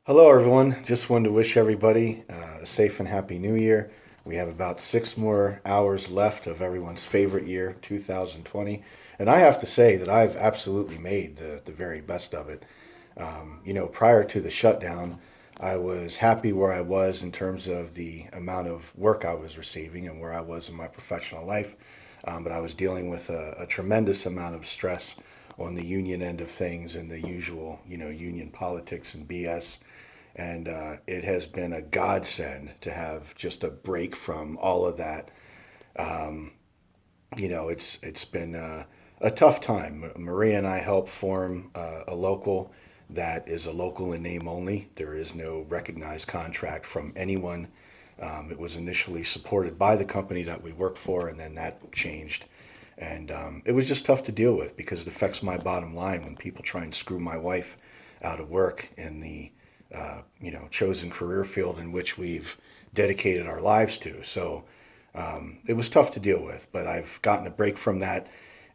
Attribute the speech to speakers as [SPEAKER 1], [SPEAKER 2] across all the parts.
[SPEAKER 1] Hello, everyone. Just wanted to wish everybody a safe and happy new year. We have about 6 more hours left of everyone's favorite year, 2020. And I have to say that I've absolutely made the very best of it. Prior to the shutdown, I was happy where I was in terms of the amount of work I was receiving and where I was in my professional life. But I was dealing with a tremendous amount of stress on the union end of things and the usual, union politics and BS. And it has been a godsend to have just a break from all of that. It's been a tough time. Maria and I helped form a local that is a local in name only. There is no recognized contract from anyone. It was initially supported by the company that we work for, and then that changed. And it was just tough to deal with because it affects my bottom line when people try and screw my wife out of work in the chosen career field in which we've dedicated our lives to. So it was tough to deal with, but I've gotten a break from that.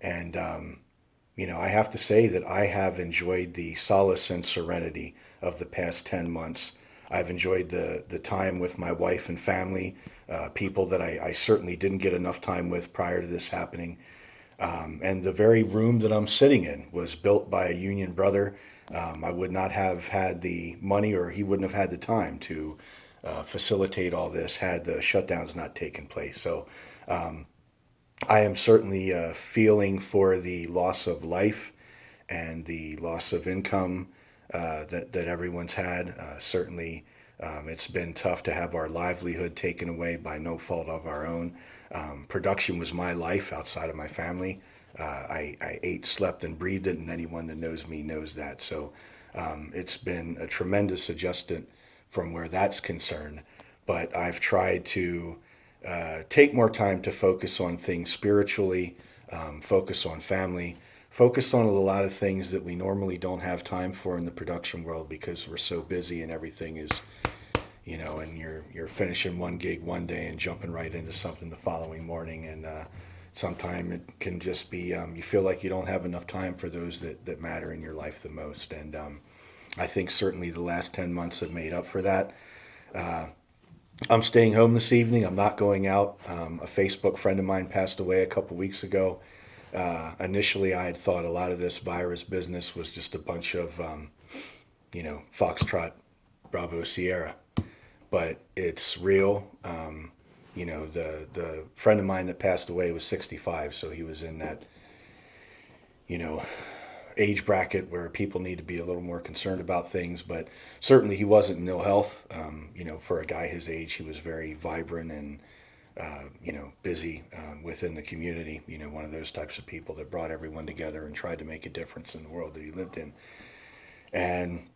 [SPEAKER 1] And, I have to say that I have enjoyed the solace and serenity of the past 10 months. I've enjoyed the time with my wife and family, people that I certainly didn't get enough time with prior to this happening. And the very room that I'm sitting in was built by a union brother. I would not have had the money, or he wouldn't have had the time to facilitate all this had the shutdowns not taken place. So I am certainly feeling for the loss of life and the loss of income that everyone's had. Certainly, it's been tough to have our livelihood taken away by no fault of our own. Production was my life outside of my family. I ate, slept, and breathed it, and anyone that knows me knows that. So it's been a tremendous adjustment from where that's concerned. But I've tried to take more time to focus on things spiritually, focus on family, focus on a lot of things that we normally don't have time for in the production world because we're so busy and everything is, and you're finishing one gig one day and jumping right into something the following morning. And sometimes it can just be, you feel like you don't have enough time for those that matter in your life the most. And I think certainly the last 10 months have made up for that. I'm staying home this evening. I'm not going out. A Facebook friend of mine passed away a couple weeks ago. Initially, I had thought a lot of this virus business was just a bunch of, Foxtrot, Bravo, Sierra, but it's real. The friend of mine that passed away was 65, so he was in that, you know, age bracket where people need to be a little more concerned about things. But certainly he wasn't in ill health. For a guy his age, he was very vibrant and busy within the community. One of those types of people that brought everyone together and tried to make a difference in the world that he lived in. And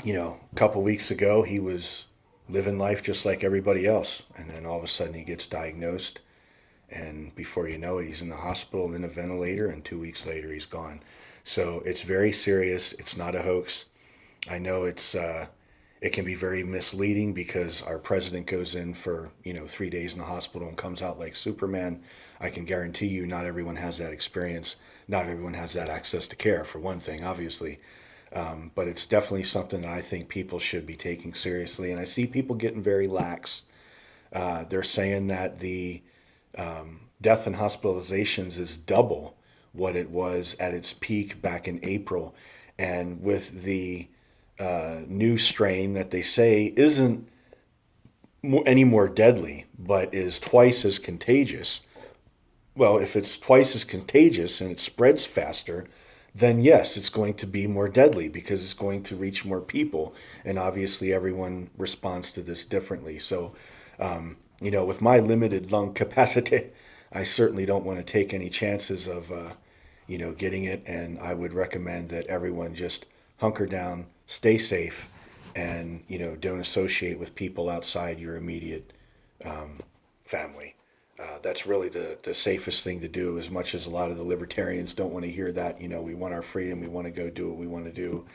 [SPEAKER 1] a couple weeks ago, he was living life just like everybody else, and then all of a sudden he gets diagnosed, and before you know it, he's in the hospital and in a ventilator, and 2 weeks later he's gone. So it's very serious. It's not a hoax. I know it can be very misleading because our president goes in for 3 days in the hospital and comes out like Superman. I can guarantee you, not everyone has that experience. Not everyone has that access to care, for one thing, obviously. But it's definitely something that I think people should be taking seriously. And I see people getting very lax. They're saying that the death and hospitalizations is double what it was at its peak back in April. And with the new strain that they say isn't any more deadly, but is twice as contagious. Well, if it's twice as contagious and it spreads faster, then yes, it's going to be more deadly because it's going to reach more people. And obviously, everyone responds to this differently. So, with my limited lung capacity, I certainly don't want to take any chances of, getting it. And I would recommend that everyone just hunker down, stay safe, and, don't associate with people outside your immediate family. That's really the safest thing to do, as much as a lot of the libertarians don't want to hear that. We want our freedom, we want to go do what we want to do.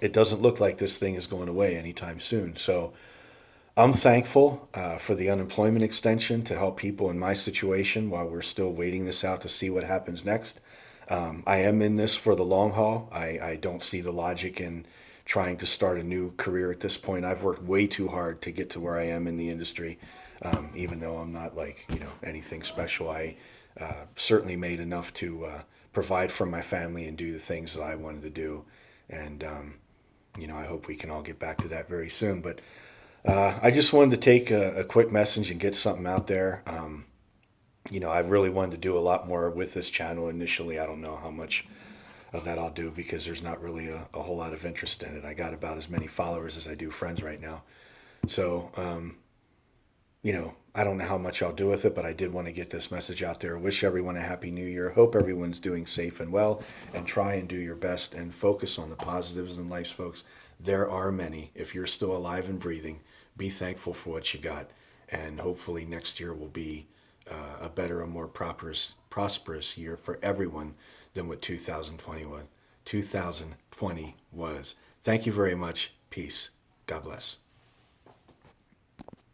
[SPEAKER 1] It doesn't look like this thing is going away anytime soon. So I'm thankful for the unemployment extension to help people in my situation while we're still waiting this out to see what happens next. I am in this for the long haul. I don't see the logic in trying to start a new career at this point. I've worked way too hard to get to where I am in the industry, even though I'm not like, anything special. I certainly made enough to provide for my family and do the things that I wanted to do. And, I hope we can all get back to that very soon. But I just wanted to take a quick message and get something out there. I really wanted to do a lot more with this channel initially. I don't know how much of that I'll do because there's not really a whole lot of interest in it. I got about as many followers as I do friends right now. So, I don't know how much I'll do with it, but I did want to get this message out there. Wish everyone a happy new year. Hope everyone's doing safe and well, and try and do your best and focus on the positives in life, folks. There are many. If you're still alive and breathing, be thankful for what you got. And hopefully next year will be a better and more prosperous year for everyone than what 2020 was. Thank you very much. Peace. God bless.